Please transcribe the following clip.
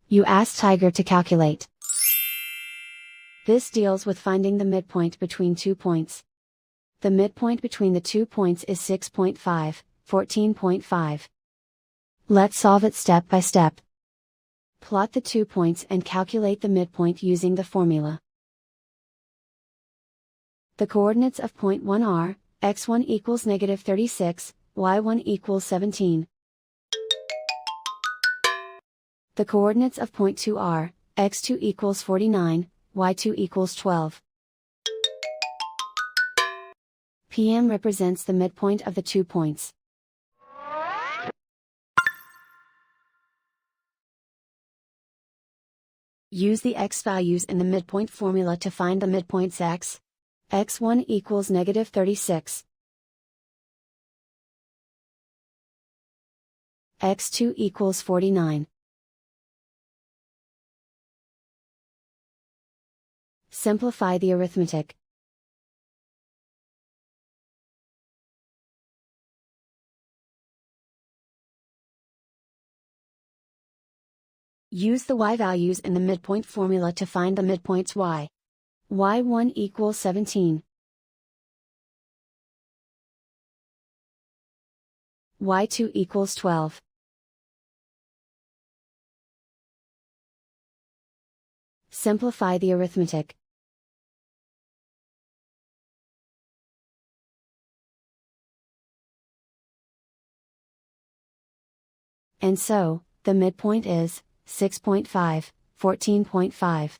You ask Tiger to calculate. This deals with finding the midpoint between 2 points. The midpoint between the 2 points is 6.5, 14.5. Let's solve it step by step. Plot the 2 points and calculate the midpoint using the formula. The coordinates of point 1 are, x1 equals -36, y1 equals 17. The coordinates of point 2 are, x2 equals 49, y2 equals 12. PM represents the midpoint of the 2 points. Use the x values in the midpoint formula to find the midpoints x. x1 equals -36. x2 equals 49. Simplify the arithmetic. Use the y values in the midpoint formula to find the midpoints y. y1 equals 17. y2 equals 12. Simplify the arithmetic. And so, the midpoint is 6.5, 14.5.